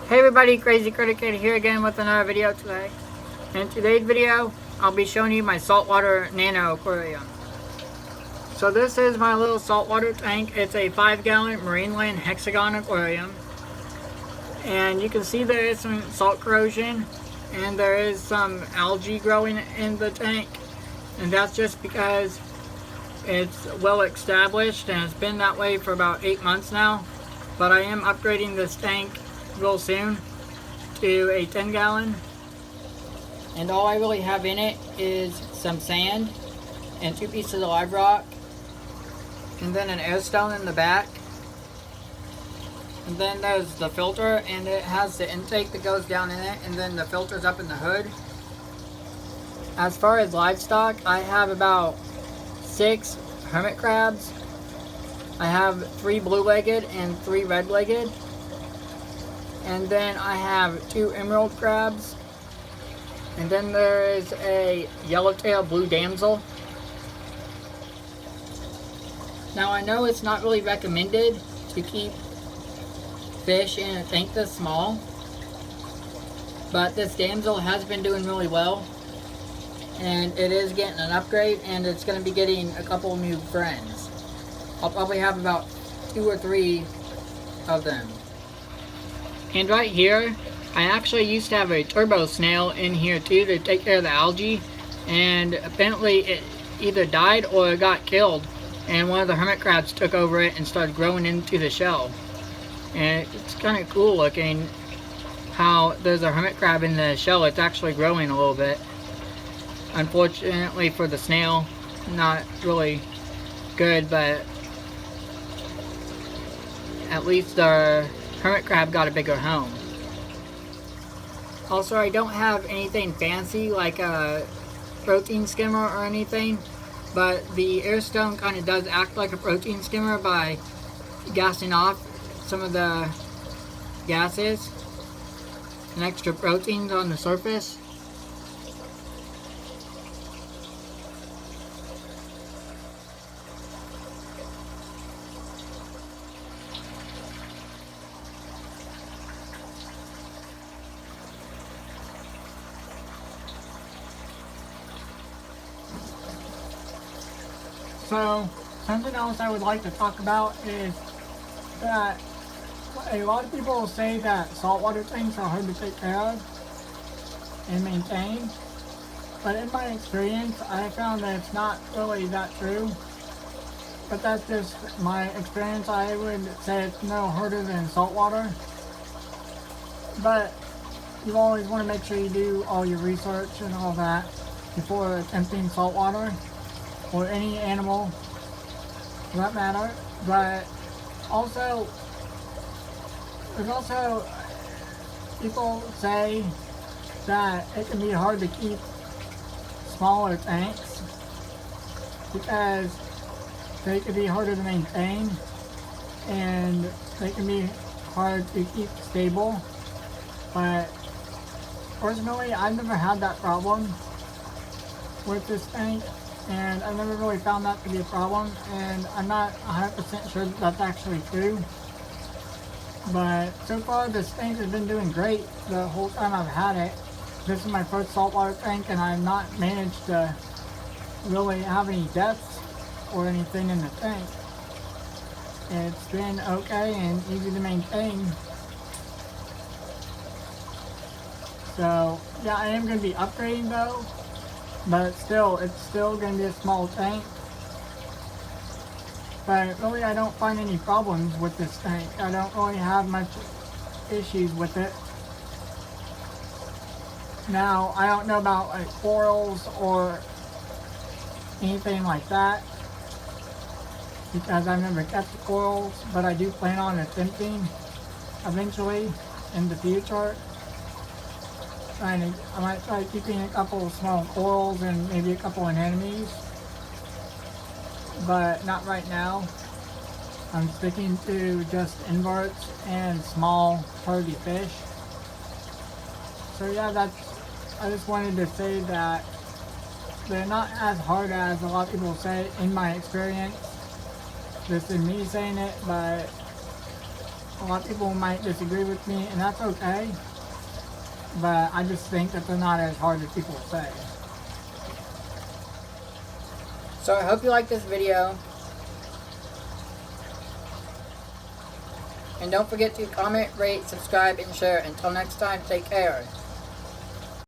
Hey everybody, Crazy Critic Kid here again with another video today. In today's video, I'll be showing you my saltwater nano aquarium. So this is my little saltwater tank. It's a 5-gallon Marineland hexagon aquarium. And you can see there is some salt corrosion and there is some algae growing in the tank. And that's just because it's well established and it's been that way for about 8 months now. But I am upgrading this tank real soon to a 10-gallon, and all I really have in it is some sand and 2 pieces of live rock and then an air stone in the back, and then there's the filter, and it has the intake that goes down in it, and then the filter's up in the hood. As far as livestock, I have about 6 hermit crabs. I have 3 blue-legged and 3 red-legged. And then I have 2 emerald crabs. And then there is a yellowtail blue damsel. Now I know it's not really recommended to keep fish in a tank this small, but this damsel has been doing really well. And it is getting an upgrade, and it's going to be getting a couple new friends. I'll probably have about 2 or 3 of them. And right here, I actually used to have a turbo snail in here too to take care of the algae, and apparently it either died or it got killed, and one of the hermit crabs took over it and started growing into the shell. And it's kind of cool looking how there's a hermit crab in the shell. It's actually growing a little bit. Unfortunately for the snail, not really good, but at least the hermit crab got a bigger home. Also, I don't have anything fancy like a protein skimmer or anything, but the air stone kind of does act like a protein skimmer by gassing off some of the gases and extra proteins on the surface. So, something else I would like to talk about is that a lot of people will say that saltwater tanks are hard to take care of and maintain. But in my experience, I found that it's not really that true. But that's just my experience. I would say it's no harder than saltwater. But you always want to make sure you do all your research and all that before attempting saltwater, or any animal for that matter. But also, there's also people say that it can be hard to keep smaller tanks because they can be harder to maintain and they can be hard to keep stable. But personally, I've never had that problem with this tank, and I've never really found that to be a problem, and I'm not 100% sure that that's actually true. But so far this tank has been doing great the whole time I've had it. This is my first saltwater tank, and I've not managed to really have any deaths or anything in the tank. It's been okay and easy to maintain. So yeah, I am going to be upgrading though. But still, it's still going to be a small tank. But really, I don't find any problems with this tank. I don't really have much issues with it. Now, I don't know about like corals or anything like that, because I've never kept the corals, but I do plan on attempting eventually in the future. I might try keeping a couple of small corals and maybe a couple of anemones, but not right now. I'm sticking to just inverts and small hardy fish. So yeah, I just wanted to say that they're not as hard as a lot of people say in my experience. This is me saying it, but A lot of people might disagree with me, and that's okay. But I just think that they're not as hard as people say. So I hope you like this video. And don't forget to comment, rate, subscribe, and share. Until next time, take care.